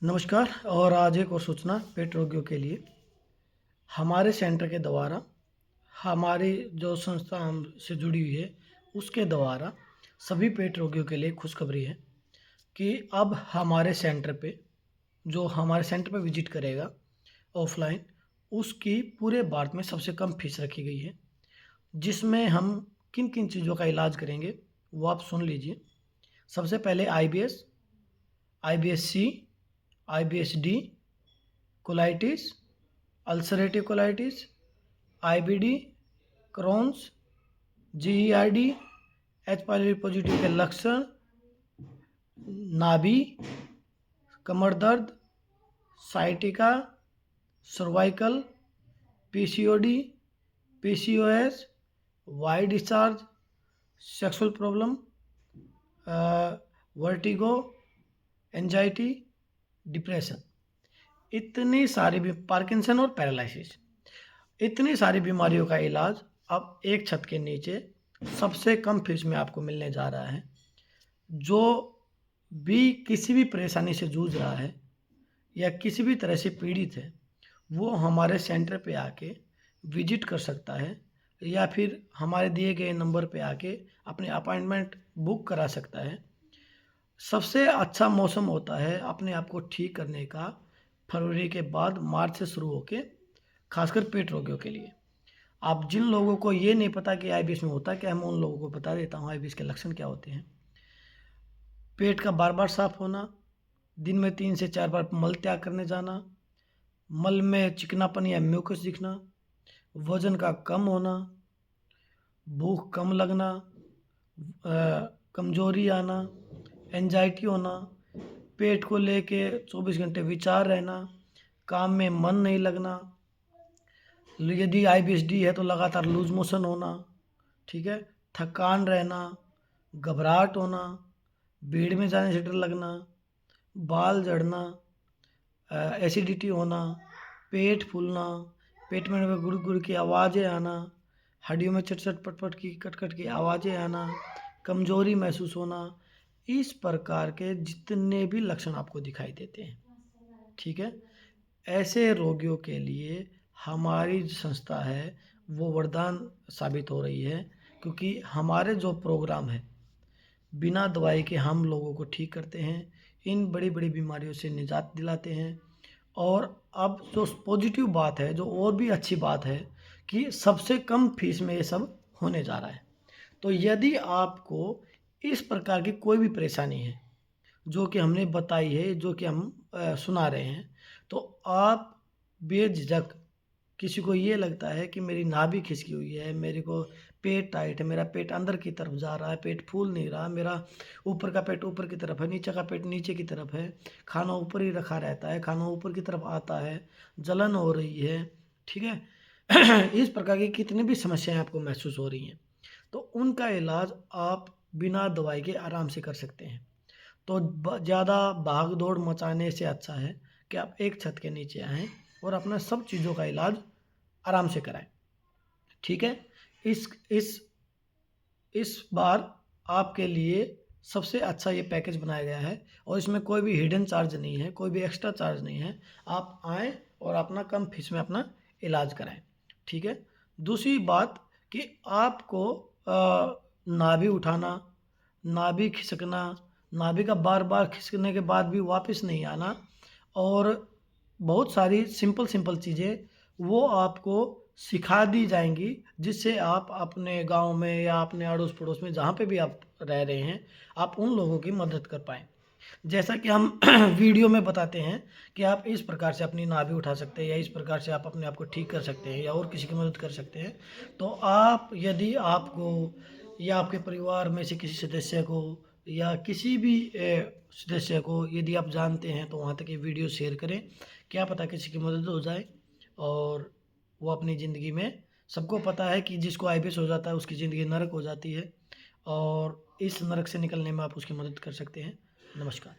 नमस्कार। और आज एक और सूचना पेट रोगियों के लिए। हमारे सेंटर के द्वारा हमारी जो संस्था हमसे जुड़ी हुई है उसके द्वारा सभी पेट रोगियों के लिए खुशखबरी है कि अब हमारे सेंटर पे विजिट करेगा ऑफलाइन, उसकी पूरे भारत में सबसे कम फीस रखी गई है। जिसमें हम किन किन चीज़ों का इलाज करेंगे वो आप सुन लीजिए। सबसे पहले IBS, IBS-C, IBS-D, colitis, ulcerative colitis, IBD, Crohn's, GERD, H pylori positive के लक्षण, नाभि, कमर दर्द, sciatica, cervical, PCOD, PCOS, white discharge, sexual problem, vertigo, anxiety, depression, इतनी सारी पार्किंसन और पैरालिसिस, इतनी सारी बीमारियों का इलाज अब एक छत के नीचे सबसे कम फीस में आपको मिलने जा रहा है। जो भी किसी भी परेशानी से जूझ रहा है या किसी भी तरह से पीड़ित है वो हमारे सेंटर पे आके विजिट कर सकता है या फिर हमारे दिए गए नंबर पे आके अपने अपॉइंटमेंट बुक करा सकता है। सबसे अच्छा मौसम होता है अपने आप को ठीक करने का फरवरी के बाद मार्च से शुरू होके, खासकर पेट रोगियों के लिए। आप जिन लोगों को ये नहीं पता कि IBS में होता क्या है, मैं उन लोगों को बता देता हूँ IBS के लक्षण क्या होते हैं। पेट का बार बार साफ होना, दिन में 3 से 4 बार मल त्याग करने जाना, मल में चिकनापन या म्यूकस दिखना, वजन का कम होना, भूख कम लगना, कमजोरी आना, एंजाइटी होना, पेट को लेके 24 घंटे विचार रहना, काम में मन नहीं लगना, यदि IBS-D है तो लगातार लूज मोशन होना, ठीक है, थकान रहना, घबराहट होना, भीड़ में जाने से डर लगना, बाल झड़ना, एसिडिटी होना, पेट फूलना, पेट में गुड़ गुड़ की आवाज़ें आना, हड्डियों में चट पट की कट की आवाज़ें आना, कमजोरी महसूस होना, इस प्रकार के जितने भी लक्षण आपको दिखाई देते हैं, ठीक है, ऐसे रोगियों के लिए हमारी जो संस्था है वो वरदान साबित हो रही है। क्योंकि हमारे जो प्रोग्राम है बिना दवाई के हम लोगों को ठीक करते हैं, इन बड़ी बड़ी बीमारियों से निजात दिलाते हैं। और अब जो पॉजिटिव बात है, जो और भी अच्छी बात है कि सबसे कम फीस में ये सब होने जा रहा है। तो यदि आपको इस प्रकार की कोई भी परेशानी है जो कि हमने बताई है, जो कि हम सुना रहे हैं, तो आप बेझिझक, किसी को ये लगता है कि मेरी नाभि खिसकी हुई है, मेरे को पेट टाइट है, मेरा पेट अंदर की तरफ जा रहा है, पेट फूल नहीं रहा, मेरा ऊपर का पेट ऊपर की तरफ है, नीचे का पेट नीचे की तरफ है, खाना ऊपर ही रखा रहता है, खाना ऊपर की तरफ आता है, जलन हो रही है, ठीक है इस प्रकार की कितनी भी समस्याएं आपको महसूस हो रही हैं, तो उनका इलाज आप बिना दवाई के आराम से कर सकते हैं। तो ज़्यादा भाग दौड़ मचाने से अच्छा है कि आप एक छत के नीचे आएँ और अपना सब चीज़ों का इलाज आराम से कराएं, ठीक है। इस बार आपके लिए सबसे अच्छा ये पैकेज बनाया गया है और इसमें कोई भी हिडन चार्ज नहीं है, कोई भी एक्स्ट्रा चार्ज नहीं है। आप आएँ और अपना कम फीस में अपना इलाज कराएं, ठीक है। दूसरी बात कि आपको नाभि उठाना, नाभि खिसकना, नाभि का बार बार खिसकने के बाद भी वापस नहीं आना और बहुत सारी सिंपल चीज़ें वो आपको सिखा दी जाएंगी, जिससे आप अपने गांव में या अपने अड़ोस पड़ोस में जहाँ पे भी आप रह रहे हैं आप उन लोगों की मदद कर पाएँ। जैसा कि हम वीडियो में बताते हैं कि आप इस प्रकार से अपनी नाभि उठा सकते हैं या इस प्रकार से आप अपने आप को ठीक कर सकते हैं या और किसी की मदद कर सकते हैं। तो आप, यदि आपको या आपके परिवार में से किसी सदस्य को या किसी भी सदस्य को यदि आप जानते हैं तो वहाँ तक ये वीडियो शेयर करें, क्या पता किसी की मदद हो जाए और वो अपनी ज़िंदगी में, सबको पता है कि जिसको IBS हो जाता है उसकी ज़िंदगी नरक हो जाती है और इस नरक से निकलने में आप उसकी मदद कर सकते हैं। नमस्कार।